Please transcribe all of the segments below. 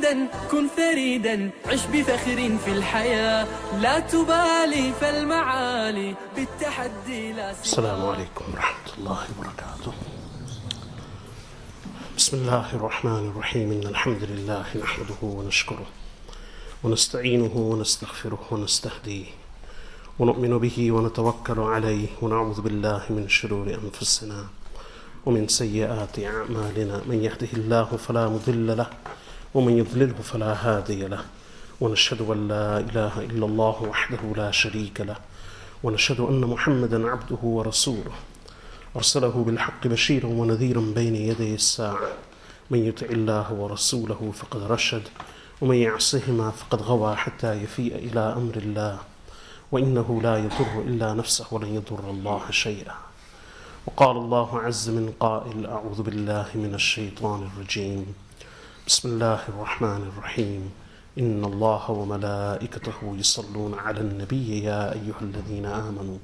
محمدا كن فريدا عش بفخر في الحياة لا تبالي فالمعالي بالتحدي لا سوى. السلام عليكم ورحمة الله وبركاته. بسم الله الرحمن الرحيم. إن الحمد لله نحمده ونشكره ونستعينه ونستغفره ونستهديه ونؤمن به ونتوكل عليه ونعوذ بالله من شرور أنفسنا ومن سيئات أعمالنا. من يهده الله فلا مضل له ومن يضلله فلا هادي له. ونشهد أن لا إله إلا الله وحده لا شريك له ونشهد أن محمدا عبده ورسوله أرسله بالحق بشيرا ونذيرا بين يدي الساعة. من يطع الله ورسوله فقد رشد ومن يعصهما فقد غوى حتى يفيء إلى أمر الله وإنه لا يضر إلا نفسه ولن يضر الله شيئا. وقال الله عز من قائل: أعوذ بالله من الشيطان الرجيم. بسم الله الرحمن الرحيم. إن الله وملائكته يصلون على النبي يا أيها الذين آمنوا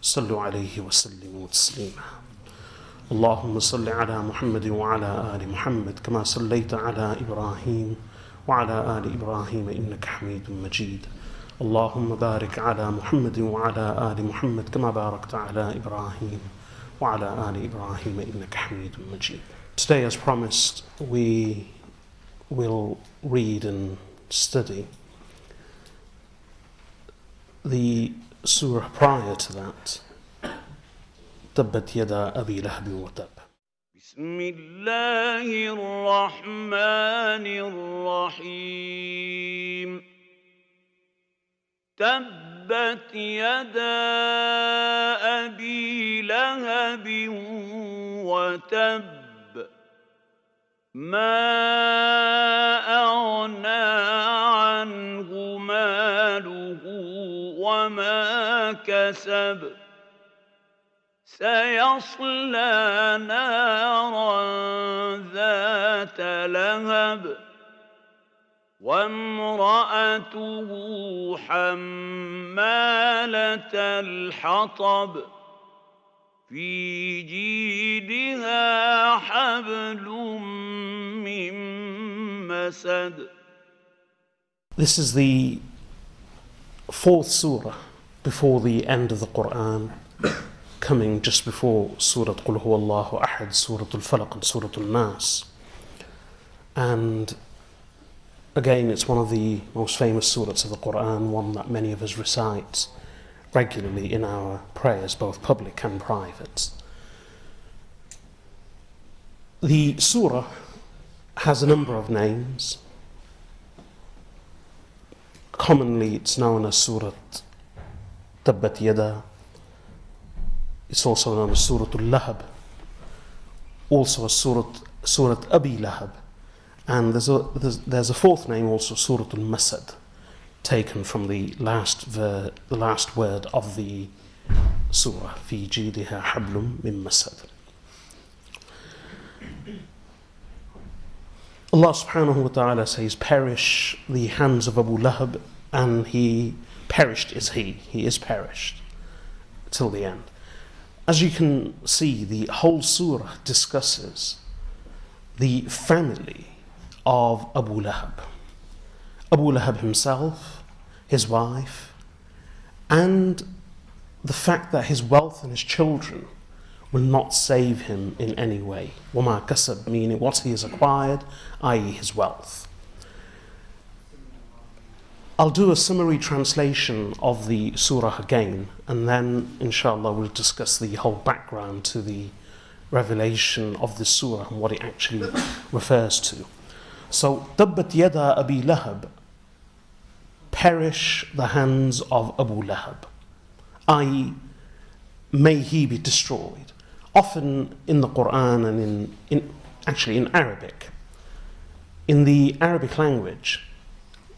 صلوا عليه وسلموا تسليما. اللهم صل على محمد وعلى آل محمد كما صليت على إبراهيم وعلى آل إبراهيم إنك حميد مجيد. اللهم بارك على محمد وعلى آل محمد كما باركت على إبراهيم وعلى آل إبراهيم إنك حميد مجيد. Today, as promised, we will read and study the surah prior to that, تبت يدا أبي لهب وتب. بسم الله الرحمن الرحيم. تبت يدا أبي لهب وتب ما أغنى عنه ماله وما كسب سيصلى نارا ذات لهب وامرأته حمالة الحطب في جيدها حبل من مسد. This is the fourth surah before the end of the Quran, coming just before Surah Qul Huwa Allahu Ahad, Surah Al-Falaq and Surah Al-Nas. And again, it's one of the most famous surahs of the Quran, one that many of us recite regularly in our prayers, both public and private. The surah has a number of names. Commonly it's known as Surah Tabbat Yada. It's also known as Surah Al-Lahab, also as Surah Abi Lahab. And there's a fourth name also, Surah Al-Masad, taken from the last word of the surah, في جيدها حبل من مسد. Allah subhanahu wa ta'ala says, perish the hands of Abu Lahab, and he perished is he is perished, till the end. As you can see, the whole surah discusses the family of Abu Lahab. Abu Lahab himself, his wife, and the fact that his wealth and his children will not save him in any way. وَمَا كَسَبْ, meaning what he has acquired, i.e. his wealth. I'll do a summary translation of the surah again, and then inshallah we'll discuss the whole background to the revelation of the surah and what it actually refers to. So, Tabbat Yada Abi Lahab, perish the hands of Abu Lahab, i.e. may he be destroyed. Often in the Quran and actually in Arabic, in the Arabic language,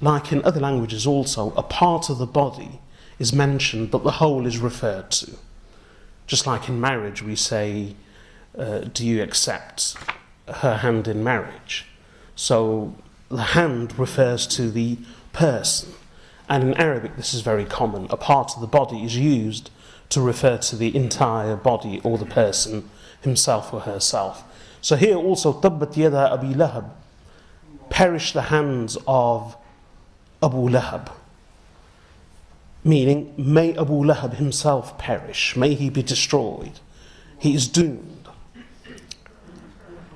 like in other languages also, a part of the body is mentioned but the whole is referred to. Just like in marriage we say, do you accept her hand in marriage? So the hand refers to the person, and in Arabic this is very common. A part of the body is used to refer to the entire body or the person himself or herself. So here also, Tabbat Yada Abi Lahab, perish the hands of Abu Lahab, meaning may Abu Lahab himself perish, may he be destroyed, he is doomed.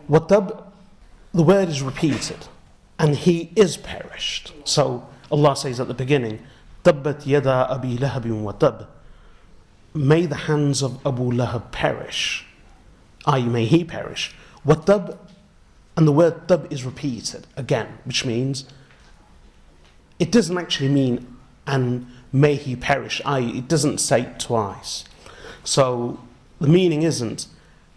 Watab, the word is repeated, and he is perished. So Allah says at the beginning, Tabbat yada Abi Lahabin watab, may the hands of Abu Lahab perish, i.e. may he perish. Watab, and the word tab is repeated again, which means it doesn't actually mean and may he perish, i.e. it doesn't say it twice. So the meaning isn't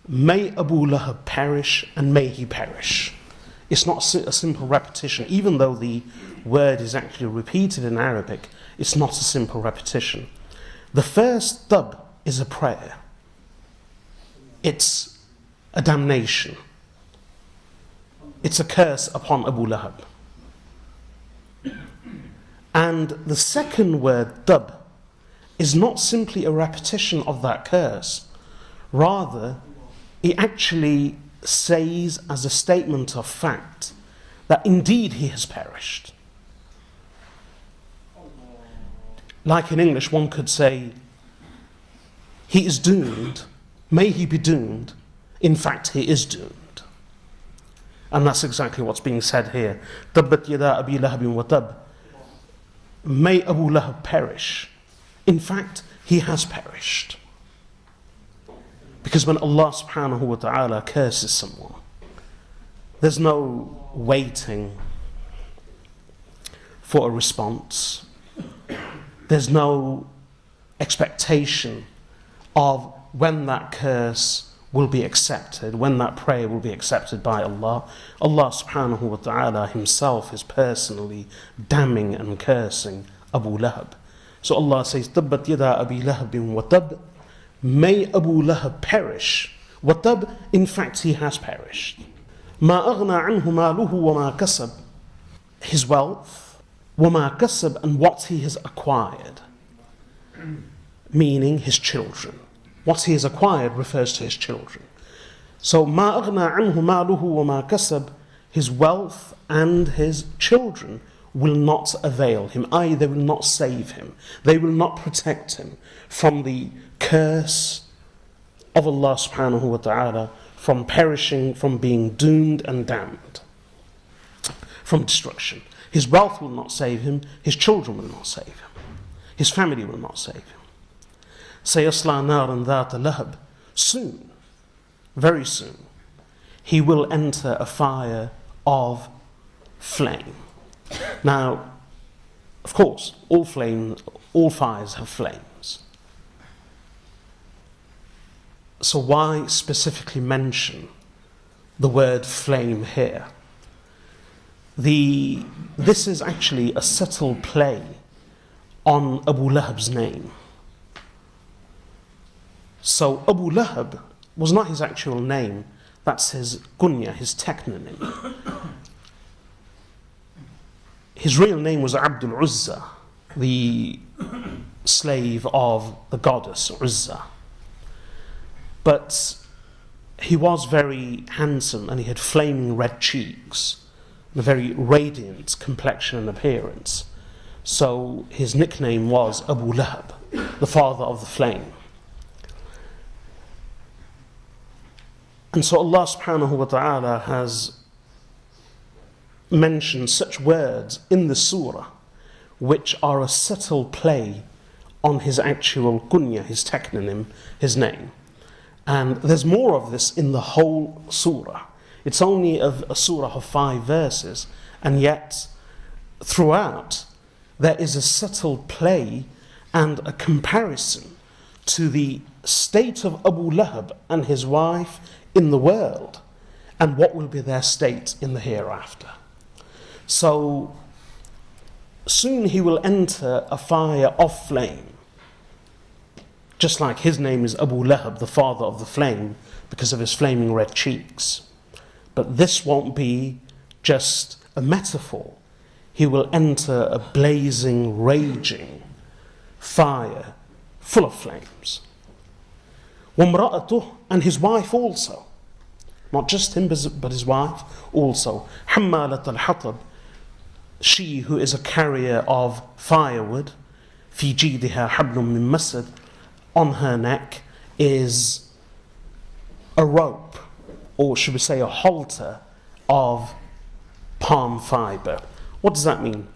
may Abu Lahab perish and may he perish. It's not a simple repetition. Even though the word is actually repeated in Arabic, it's not a simple repetition. The first tab is a prayer. It's a damnation. It's a curse upon Abu Lahab. And the second word, tab, is not simply a repetition of that curse. Rather, it actually says as a statement of fact that indeed he has perished. Like in English, one could say, he is doomed, may he be doomed, in fact he is doomed. And that's exactly what's being said here. Tabbat yada Abi Lahabin wa tab. May Abu Lahab perish. In fact, he has perished. Because when Allah subhanahu wa ta'ala curses someone, there's no waiting for a response. There's no expectation of when that curse will be accepted, when that prayer will be accepted by Allah. Allah subhanahu wa ta'ala himself is personally damning and cursing Abu Lahab. So Allah says, Tabbat yada Abi Lahabin wa tab, may Abu Lahab perish. Wa tab, in fact he has perished. Ma aghna anhu maluhu wa ma kasab, his wealth, wa ma kasab, and what he has acquired, meaning his children. What he has acquired refers to his children. So, ma aghna anhu maluhu wa ma kasab, his wealth and his children will not avail him, i.e. they will not save him. They will not protect him from the curse of Allah subhanahu wa ta'ala, from perishing, from being doomed and damned, from destruction. His wealth will not save him, his children will not save him, his family will not save him. Sayasla naran dhata lahab, soon, very soon, he will enter a fire of flame. Now, of course, all fires have flames. So why specifically mention the word flame here? This is actually a subtle play on Abu Lahab's name. So Abu Lahab was not his actual name, that's his kunya, his technonym. His real name was Abdul Uzza, the slave of the goddess Uzza. But he was very handsome and he had flaming red cheeks, and a very radiant complexion and appearance. So his nickname was Abu Lahab, the father of the flame. And so Allah subhanahu wa ta'ala has mentioned such words in the surah which are a subtle play on his actual kunya, his technonym, his name. And there's more of this in the whole surah. It's only a surah of 5 verses, and yet throughout there is a subtle play and a comparison to the state of Abu Lahab and his wife in the world and what will be their state in the hereafter. So soon he will enter a fire of flame, just like his name is Abu Lahab, the father of the flame, because of his flaming red cheeks. But this won't be just a metaphor. He will enter a blazing, raging fire full of flames. وَامْرَأَتُهُ, and his wife also. Not just him, but his wife also. حَمَّالَةَ الْحَطَبِ, she who is a carrier of firewood. فِي جِيدِهَا حَبْلٌ مِّن Masad, on her neck is a rope, or should we say a halter of palm fiber. What does that mean?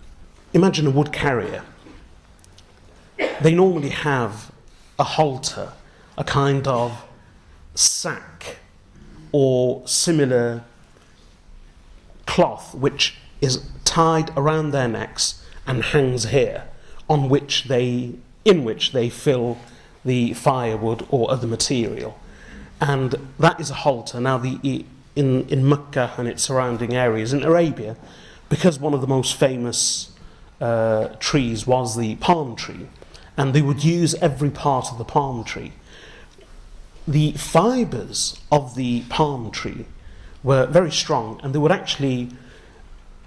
Imagine a wood carrier. They normally have a halter, a kind of sack or similar cloth which is tied around their necks and hangs here, in which they fill the firewood or other material. And that is a halter. Now in Mecca and its surrounding areas, in Arabia, because one of the most famous trees was the palm tree, and they would use every part of the palm tree. The fibers of the palm tree were very strong, and they would actually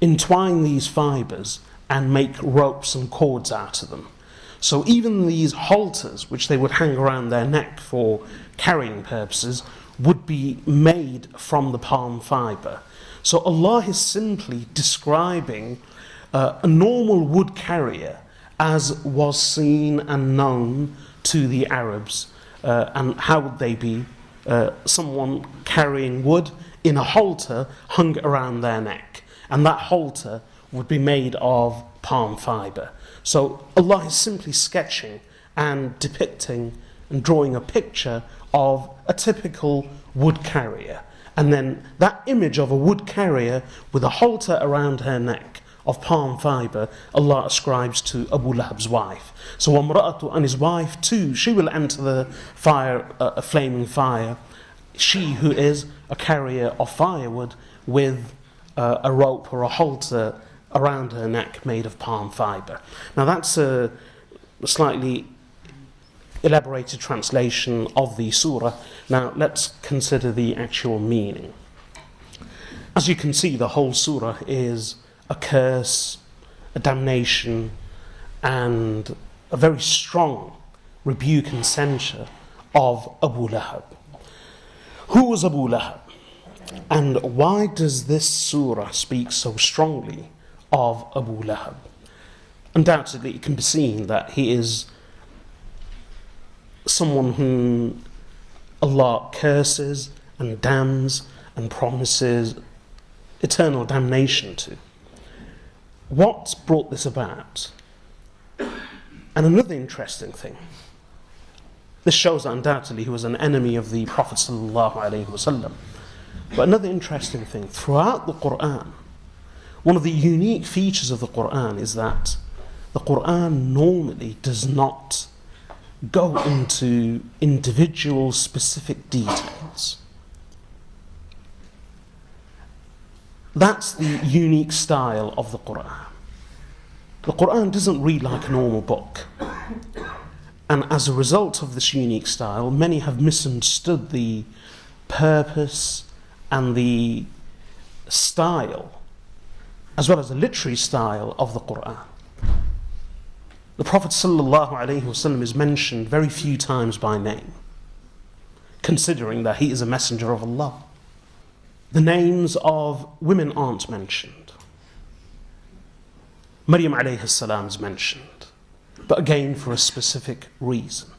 entwine these fibers and make ropes and cords out of them. So even these halters, which they would hang around their neck for carrying purposes, would be made from the palm fiber. So Allah is simply describing a normal wood carrier as was seen and known to the Arabs. And how would they be? Someone carrying wood in a halter hung around their neck, and that halter would be made of palm fiber. So Allah is simply sketching and depicting and drawing a picture of a typical wood carrier. And then that image of a wood carrier with a halter around her neck of palm fiber, Allah ascribes to Abu Lahab's wife. So Wamra'atu, and his wife too, she will enter the fire, a flaming fire. She who is a carrier of firewood with a rope or a halter around her neck made of palm fiber. Now that's a slightly elaborated translation of the surah. Now let's consider the actual meaning. As you can see, the whole surah is a curse, a damnation, and a very strong rebuke and censure of Abu Lahab. Who was Abu Lahab? And why does this surah speak so strongly of Abu Lahab? Undoubtedly, it can be seen that he is someone whom Allah curses and damns and promises eternal damnation to. What's brought this about? And another interesting thing, this shows that undoubtedly he was an enemy of the Prophet ﷺ. But another interesting thing, throughout the Quran, one of the unique features of the Quran is that the Quran normally does not go into individual specific details. That's the unique style of the Quran. The Quran doesn't read like a normal book. And as a result of this unique style, many have misunderstood the purpose and the style, as well as the literary style of the Quran. The Prophet ﷺ is mentioned very few times by name, considering that he is a messenger of Allah. The names of women aren't mentioned. Maryam alayhi salam is mentioned, but again for a specific reason.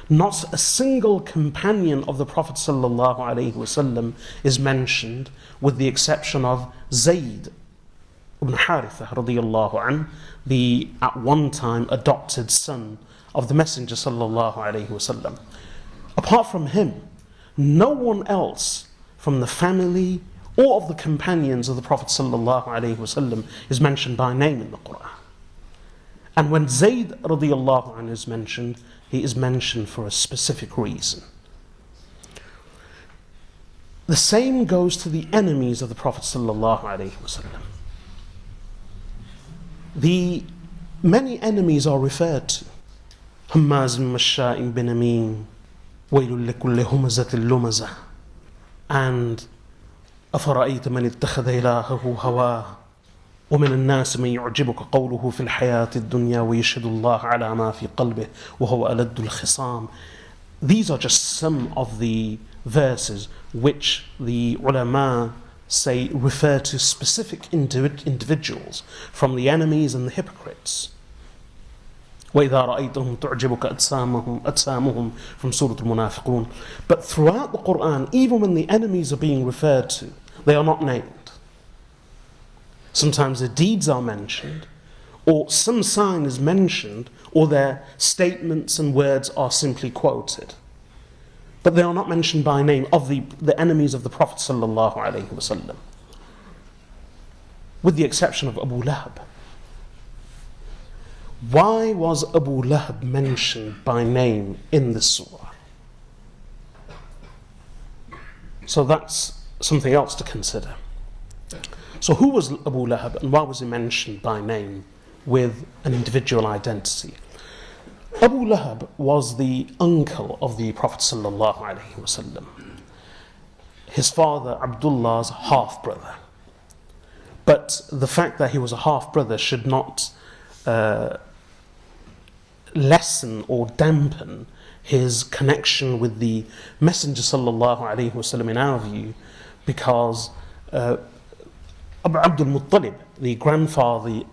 Not a single companion of the Prophet ﷺ is mentioned, with the exception of Zayd ibn Haritha radiyallahu anh, the at one time adopted son of the Messenger ﷺ. Apart from him, no one else from the family or of the companions of the Prophet ﷺ is mentioned by name in the Quran. And when Zayd radiyallahu anh is mentioned, he is mentioned for a specific reason. The same goes to the enemies of the Prophet ﷺ. The many enemies are referred to. Hammaz masha'in binamim, waylun likulli humazatin lumazah, and أفرأيت من اتخذ إلهه هواه ومن الناس من يعجبك قوله في الحياة الدنيا ويشهد الله على ما في قلبه وهو ألد الخصام. These are just some of the verses which the ulama say refer to specific individuals from the enemies and the hypocrites. وَإِذَا رَأَيْتَهُمْ تُعْجِبُكَ أَجْسَامُهُم from Surah Al-Munafiqun. But throughout the Quran, even when the enemies are being referred to, they are not named. Sometimes their deeds are mentioned, or some sign is mentioned, or their statements and words are simply quoted. But they are not mentioned by name of the enemies of the Prophet ﷺ, with the exception of Abu Lahab. Why was Abu Lahab mentioned by name in this surah? So that's something else to consider. So who was Abu Lahab and why was he mentioned by name with an individual identity? Abu Lahab was the uncle of the Prophet ﷺ. His father, Abdullah's half-brother. But the fact that he was a half-brother should not lessen or dampen his connection with the Messenger ﷺ in our view, because Abu Abdul Muttalib, the grandfather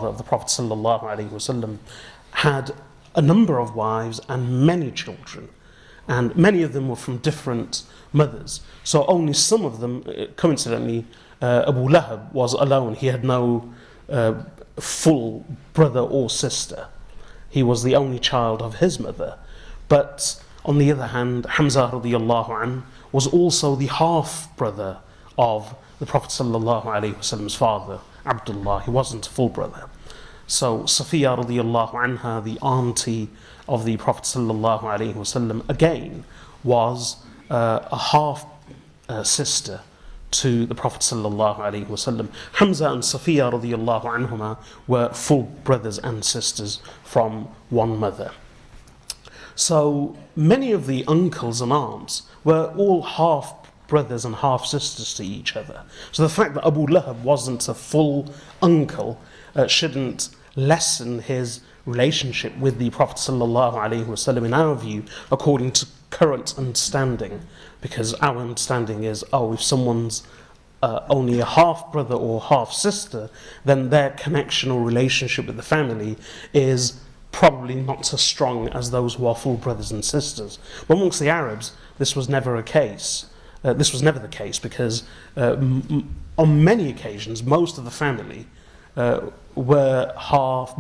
of the Prophet ﷺ, had a number of wives and many children, and many of them were from different mothers. So only some of them, coincidentally, Abu Lahab was alone. He had no full brother or sister. He was the only child of his mother. But on the other hand, Hamza radiallahu anh was also the half-brother of the Prophet ﷺ's father, Abdullah. He wasn't a full brother. So Safiya radiallahu anha, the auntie of the Prophet ﷺ, again was a half sister to the Prophet ﷺ. Hamza and Safiya radiallahu anhuma were full brothers and sisters from one mother. So many of the uncles and aunts were all half brothers and half sisters to each other. So the fact that Abu Lahab wasn't a full uncle shouldn't lessen his relationship with the Prophet ﷺ in our view, according to current understanding, because our understanding is, if someone's only a half brother or half sister, then their connection or relationship with the family is probably not as strong as those who are full brothers and sisters. But amongst the Arabs, this was never a case. This was never the case, because on many occasions, most members of the family were half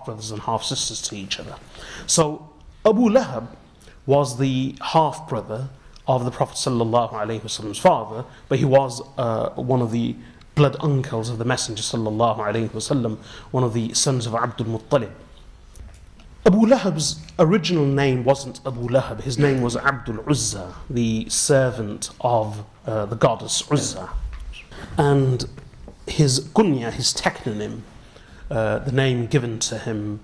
brothers and half sisters to each other. So Abu Lahab was the half brother of the Prophet ﷺ's father, but he was one of the blood uncles of the Messenger ﷺ, one of the sons of Abdul Muttalib. Abu Lahab's original name wasn't Abu Lahab. His name was Abdul Uzza, the servant of the goddess Uzza. And his kunya, his technonym, the name given to him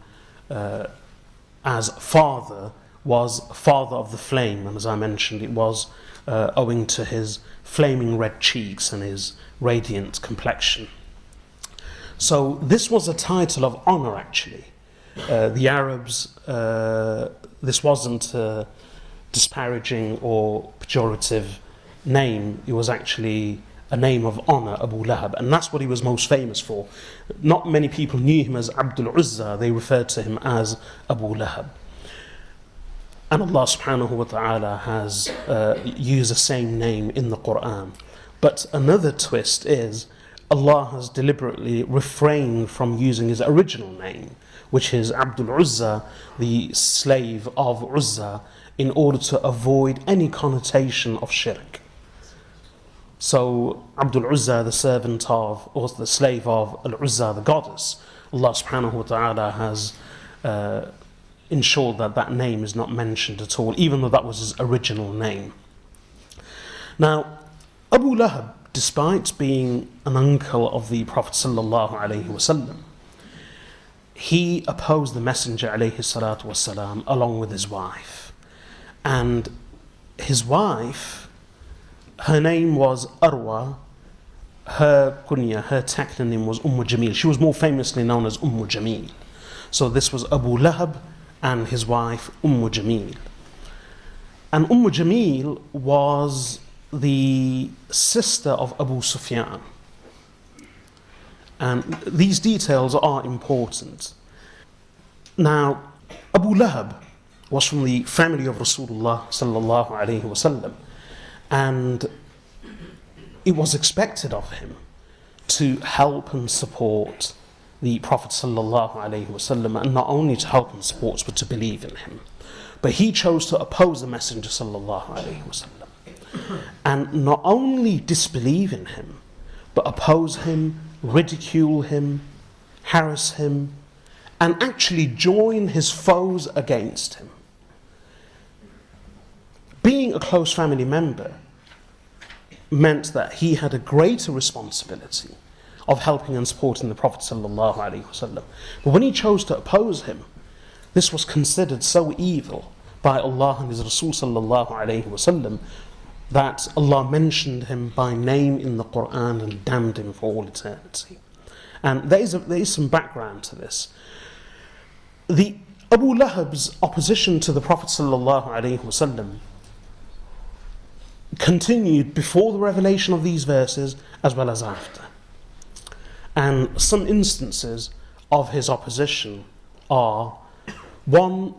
as father, was father of the flame. And as I mentioned, it was owing to his flaming red cheeks and his radiant complexion. So this was a title of honor, actually. The Arabs, this wasn't a disparaging or pejorative name. It was actually a name of honor, Abu Lahab, and that's what he was most famous for. Not many people knew him as Abdul Uzza. They referred to him as Abu Lahab. And Allah subhanahu wa ta'ala has used the same name in the Quran. But another twist is Allah has deliberately refrained from using his original name, which is Abdul Uzza, the slave of Uzza, in order to avoid any connotation of shirk. So Abdul Uzza, the servant of, or the slave of Al-Uzza, the goddess, Allah subhanahu wa ta'ala has ensured that that name is not mentioned at all, even though that was his original name. Now, Abu Lahab, despite being an uncle of the Prophet sallallahu alaihi wasallam, he opposed the Messenger alayhi salatu wasalam along with his wife. And his wife, her name was Arwa, her kunya, her technonym was Jamil. She was more famously known as Jamil. So this was Abu Lahab and his wife Jamil. And Jamil was the sister of Abu Sufyan. And these details are important. Now, Abu Lahab was from the family of Rasulullah sallallahu alayhi wasallam, and it was expected of him to help and support the Prophet sallallahu alayhi wasallam, and not only to help and support, but to believe in him. But he chose to oppose the Messenger sallallahu alayhi wasallam, and not only disbelieve in him, but oppose him, ridicule him, harass him, and actually join his foes against him. Being a close family member meant that he had a greater responsibility of helping and supporting the Prophet sallallahu alaihi wasallam. But when he chose to oppose him, this was considered so evil by Allah and His Rasul sallallahu alaihi wasallam that Allah mentioned him by name in the Quran and damned him for all eternity. And there is some background to this. The Abu Lahab's opposition to the Prophet sallallahu alaihi wasallam continued before the revelation of these verses as well as after. And some instances of his opposition are: one,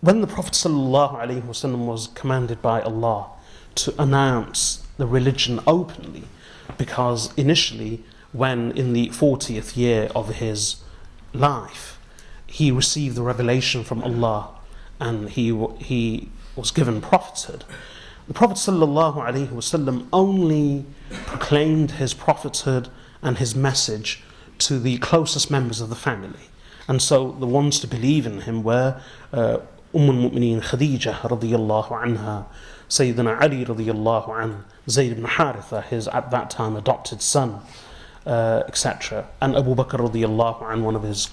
when the Prophet ﷺ was commanded by Allah to announce the religion openly, because initially, when in the 40th year of his life, he received the revelation from Allah and he was given prophethood, the Prophet ﷺ only proclaimed his prophethood and his message to the closest members of the family. And so the ones to believe in him were al-Mu'mineen Khadija radiyallahu anha, Sayyidina Ali radiyallahu anhu, Zayd ibn Haritha, his at that time adopted son, etc., and Abu Bakr radiyallahu anhu, one of his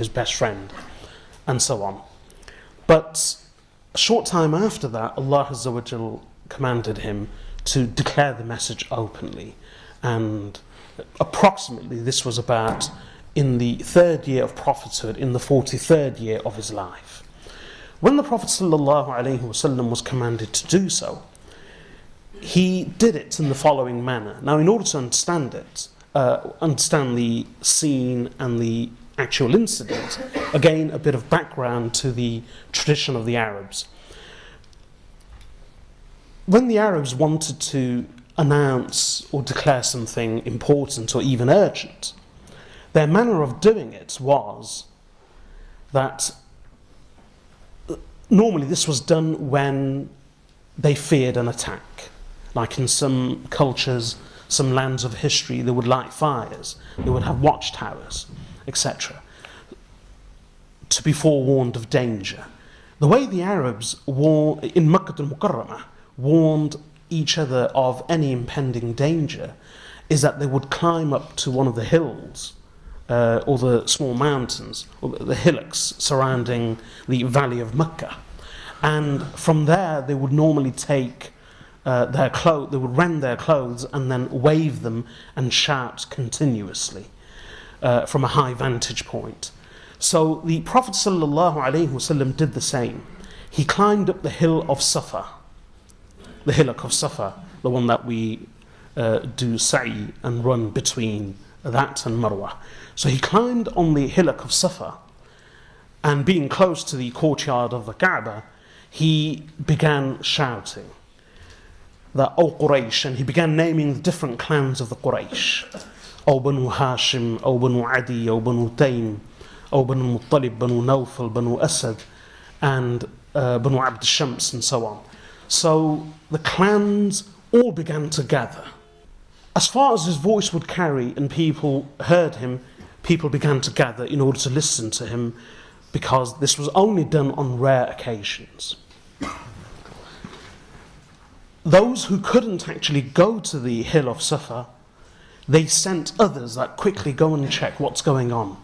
best friend, and so on. But a short time after that, Allah Azza wa Jal commanded him to declare the message openly, and approximately this was about in the 3rd year of prophethood, in the 43rd year of his life. When the Prophet ﷺ was commanded to do so, he did it in the following manner. Now, in order to understand it, understand the scene and the actual incident, again a bit of background to the tradition of the Arabs. When the Arabs wanted to announce or declare something important or even urgent, their manner of doing it was that normally this was done when they feared an attack. Like in some cultures, some lands of history, they would light fires, they would have watchtowers, etc., to be forewarned of danger. The way the Arabs in Makkah al-Mukarramah warned each other of any impending danger is that they would climb up to one of the hills or the small mountains or the hillocks surrounding the valley of Mecca, and from there they would normally take their clothes, they would rend their clothes and then wave them and shout continuously from a high vantage point. So the Prophet ﷺ did the same. He climbed up the hill of Safa, the hillock of Safa, the one that we do sa'i and run between that and Marwa. So he climbed on the hillock of Safa, and being close to the courtyard of the Kaaba, he began shouting that, "O Quraysh," and he began naming the different clans of the Quraysh. "O Banu Hashim, O Banu Adi, O Banu Taym, O Banu Muttalib, Banu Nawfal, Banu Asad, and Banu Abd Shams," and so on. So the clans all began to gather. As far as his voice would carry and people heard him, people began to gather in order to listen to him, because this was only done on rare occasions. Those who couldn't actually go to the hill of Safa, they sent others that quickly go and check what's going on.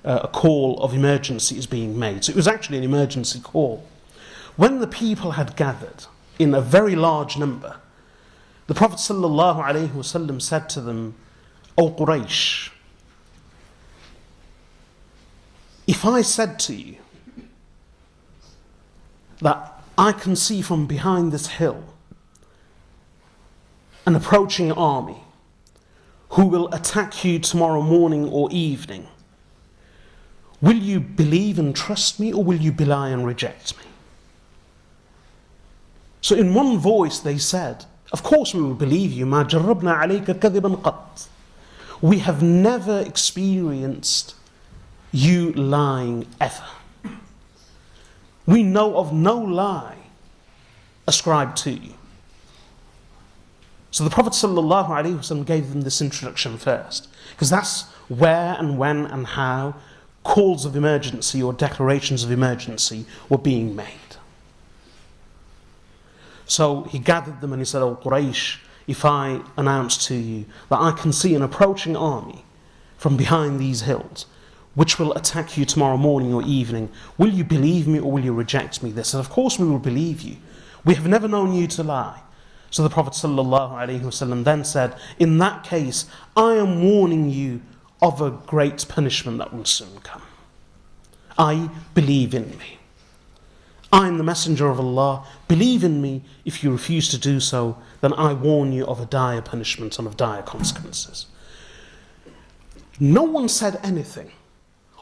A call of emergency is being made. So it was actually an emergency call. When the people had gathered in a very large number, the Prophet ﷺ said to them, "O Quraysh, if I said to you that I can see from behind this hill an approaching army who will attack you tomorrow morning or evening. Will you believe and trust me, or will you belie and reject me? So in one voice they said, of course we will believe you. مَا جَرَّبْنَا عَلَيْكَ كَذِبًا قَطْ. We have never experienced you lying ever. We know of no lie ascribed to you. So the Prophet ﷺ gave them this introduction first, because that's where and when and how calls of emergency or declarations of emergency were being made. So he gathered them and he said, "O Quraysh, if I announce to you that I can see an approaching army from behind these hills, which will attack you tomorrow morning or evening, will you believe me or will you reject me?" They said, "Of course we will believe you. We have never known you to lie." So the Prophet ﷺ then said, "In that case, I am warning you of a great punishment that will soon come. I believe in me. I am the messenger of Allah. Believe in me. If you refuse to do so, then I warn you of a dire punishment and of dire consequences." No one said anything.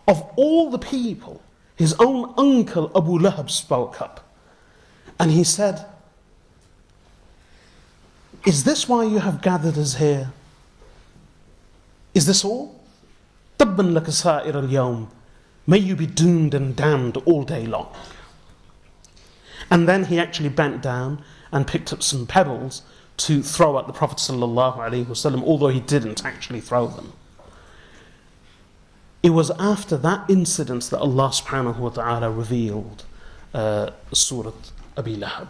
Of all the people, his own uncle Abu Lahab spoke up. And he said, "Is this why you have gathered us here? Is this all? Tabban laka sa'ir al-yawm. May you be doomed and damned all day long." And then he actually bent down and picked up some pebbles to throw at the Prophet ﷺ, although he didn't actually throw them. It was after that incident that Allah subhanahu wa ta'ala revealed surah Abu Lahab.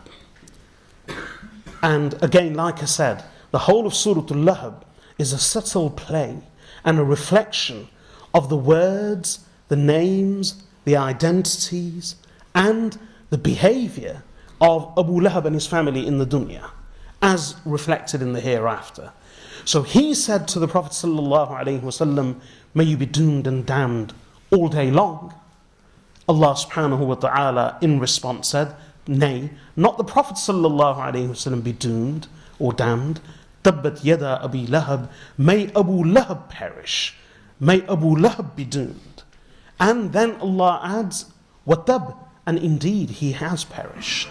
And again, like I said, the whole of Surah Al-Lahab is a subtle play and a reflection of the words, the names, the identities, and the behavior of Abu Lahab and his family in the dunya, as reflected in the hereafter. So he said to the Prophet ﷺ, "May you be doomed and damned all day long." Allah subhanahu wa ta'ala in response said, "Nay, not the Prophet ﷺ be doomed or damned. Tabbat yada Abi Lahab. May Abu Lahab perish. May Abu Lahab be doomed." And then Allah adds, "Watab," and indeed he has perished.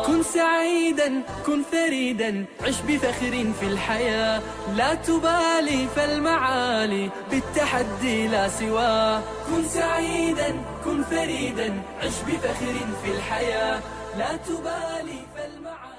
كن سعيدا كن فريدا عش بفخر في الحياة لا تبالي فالمعالي بالتحدي لا سواه كن سعيدا كن فريدا عش بفخر في الحياة لا تبالي فالمعالي